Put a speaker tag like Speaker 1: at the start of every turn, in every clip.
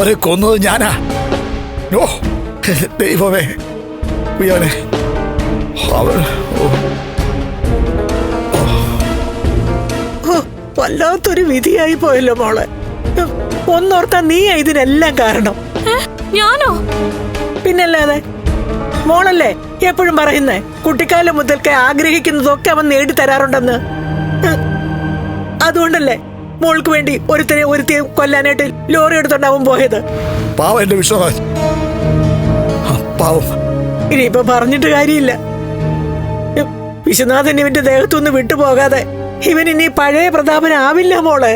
Speaker 1: അവരെ കൊന്നത് ഞാനാ. ഓ ദൈവമേ, ഉയ്യോനെ, അവൾ
Speaker 2: വല്ലാത്തൊരു വിധിയായി പോയല്ലോ മോളെ. ഒന്നോർത്താ നീ ഇതിനെല്ലാം കാരണം.
Speaker 3: ഞാനോ?
Speaker 2: പിന്നല്ലാതെ മോളല്ലേ എപ്പോഴും പറയുന്നേ കുട്ടിക്കാലം മുതൽക്കേ ആഗ്രഹിക്കുന്നതൊക്കെ അവൻ നേടിത്തരാറുണ്ടെന്ന്. അതുകൊണ്ടല്ലേ മോൾക്ക് വേണ്ടി ഒരുത്തിയെ കൊല്ലാനായിട്ട് ലോറി എടുത്തോണ്ടാവും പോയത്.
Speaker 1: പാവം എന്റെ വിശ്വനാഥ്, പാവം.
Speaker 2: ഇനിയിപ്പൊ പറഞ്ഞിട്ട് കാര്യമില്ല. വിശ്വനാഥൻ ഇവന്റെ ദേഹത്തൊന്ന് വിട്ടുപോകാതെ ഇവൻ ഇനി പഴയ പ്രതാപനാവില്ല മോളെ.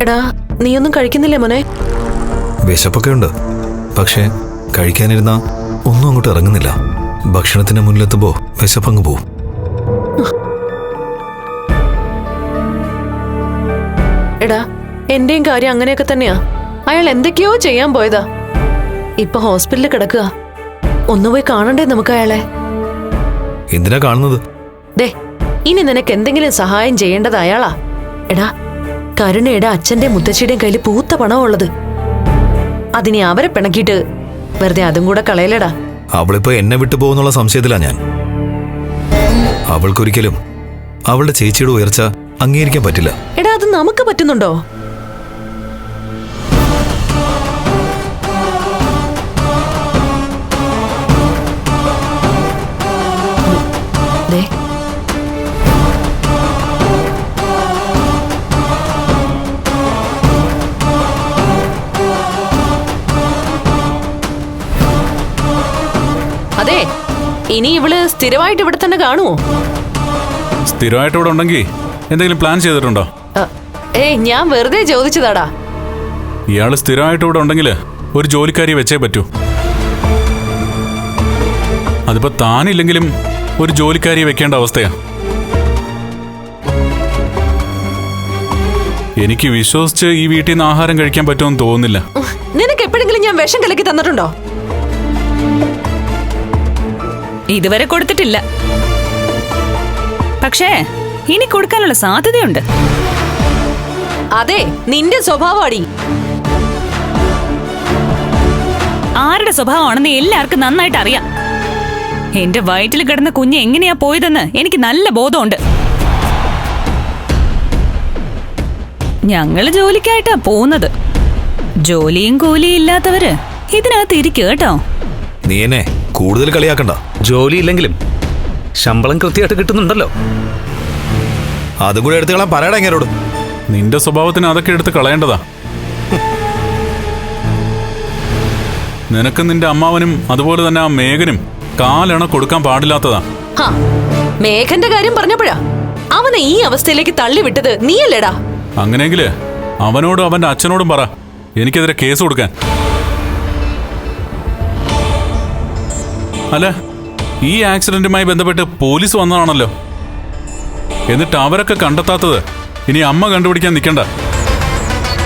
Speaker 3: എടാ, നീയൊന്നും കഴിക്കുന്നില്ലേ മോനെ?
Speaker 4: വിശപ്പൊക്കെ ഉണ്ട്, പക്ഷേ കഴിക്കാനിരുന്ന ഒന്നും അങ്ങോട്ട് ഇറങ്ങുന്നില്ല. ഭക്ഷണത്തിന് മുന്നിലെത്തുമ്പോ വിശപ്പങ്ങ് പോവും.
Speaker 3: എടാ, എന്റെയും കാര്യം അങ്ങനെയൊക്കെ തന്നെയാ. അയാൾ എന്തൊക്കെയോ ചെയ്യാൻ പോയതാ. ഇപ്പൊ ഹോസ്പിറ്റലിൽ കിടക്കുക. ഒന്നുപോയി കാണണ്ടേ നമുക്ക് അയാളെ?
Speaker 4: എന്തിനാ കാണുന്നത്?
Speaker 3: ദേ, ഇനി നിനക്ക് എന്തെങ്കിലും സഹായം ചെയ്യേണ്ടത് അയാളാ. എടാ, കരുണയുടെ അച്ഛന്റെ മുത്തശ്ശിയുടെയും കയ്യിൽ പൂത്ത പണമുള്ളത്. അതിനെ അവരെ പിണക്കിയിട്ട് വെറുതെ അതും കൂടെ കളയലടാ.
Speaker 4: അവളിപ്പോ എന്നെ വിട്ടു പോകുന്നുള്ള സംശയത്തിലാ ഞാൻ. അവൾക്കൊരിക്കലും അവളുടെ ചേച്ചിയുടെ ഉയർച്ച അംഗീകരിക്കാൻ പറ്റില്ല.
Speaker 3: എടാ, അത് നമുക്ക് പറ്റുന്നുണ്ടോ? അതെ, ഇനി ഇവള് സ്ഥിരമായിട്ട് ഇവിടെ തന്നെ കാണുമോ?
Speaker 5: സ്ഥിരമായിട്ട് ഇവിടെ ഉണ്ടെങ്കിൽ എന്തെങ്കിലും പ്ലാൻ ചെയ്തിട്ടുണ്ടോ?
Speaker 3: ഏയ്, ഞാൻ വെറുതെ ചോദിച്ചതാടാ.
Speaker 5: ഇയാള് സ്ഥിരമായിട്ട് ഇവിടെ ഉണ്ടെങ്കിൽ ഒരു ജോലിക്കാരിയെ വെച്ചേ പറ്റൂ. അതിപ്പോ താനില്ലെങ്കിലും ഒരു ജോലിക്കാരിയെ വെക്കേണ്ട അവസ്ഥയാ. എനിക്ക് വിശ്വസിച്ച് ഈ വീട്ടിൽ നിന്ന് ആഹാരം കഴിക്കാൻ പറ്റുമെന്ന് തോന്നുന്നില്ല.
Speaker 3: നിനക്ക് എപ്പോഴെങ്കിലും ഞാൻ വിഷം കലക്കി തന്നിട്ടുണ്ടോ?
Speaker 6: ഇതുവരെ കൊടുത്തിട്ടില്ല, പക്ഷേ ഇനി കൊടുക്കാനുള്ള സാധ്യതയുണ്ട്.
Speaker 3: അതെ, നിന്റെ സ്വഭാവമാടി.
Speaker 6: ആരുടെ സ്വഭാവമാണെന്ന് എല്ലാവർക്കും നന്നായിട്ട് അറിയാം. എന്റെ വയറ്റിൽ കിടന്ന കുഞ്ഞ് എങ്ങനെയാ പോയതെന്ന് എനിക്ക് നല്ല ബോധമുണ്ട്. ഞങ്ങള് ജോലിക്കായിട്ടാ പോകുന്നത്. ജോലിയും കൂലിയും ഇല്ലാത്തവര് ഇതിനകത്ത് ഇരിക്കുക കേട്ടോ.
Speaker 4: നീ എന്നെ കൂടുതൽ കളിയാക്കണ്ട.
Speaker 7: ജോലി ഇല്ലെങ്കിലും ശമ്പളം കൃത്യമായിട്ട് കിട്ടുന്നുണ്ടല്ലോ.
Speaker 4: അതും കൂടെ എടുത്ത് കളയാൻ പറയടാ ഇങ്ങനോട്.
Speaker 5: നിന്റെ സ്വഭാവത്തിന് അതൊക്കെ എടുത്ത് കളയേണ്ടതാ. നിനക്ക് നിന്റെ അമ്മാവനും അതുപോലെ തന്നെ ആ മേഘനും കാലണ കൊടുക്കാൻ പാടില്ലാത്തതാ.
Speaker 3: മേഘന്റെ കാര്യം പറഞ്ഞപ്പോഴാ അവനെ ഈ അവസ്ഥയിലേക്ക് തള്ളിവിട്ടത് നീയല്ലേടാ.
Speaker 5: അങ്ങനെയെങ്കില് അവനോടും അവന്റെ അച്ഛനോടും പറ എനിക്കെതിരെ കേസ് കൊടുക്കാൻ. അല്ല, ഈ ആക്സിഡന്റുമായി ബന്ധപ്പെട്ട് പോലീസ് വന്നതാണല്ലോ. എന്നിട്ട് അവരൊക്കെ കണ്ടെത്താത്തത് ഇനി അമ്മ കണ്ടുപിടിക്കാൻ നിൽക്കണ്ട.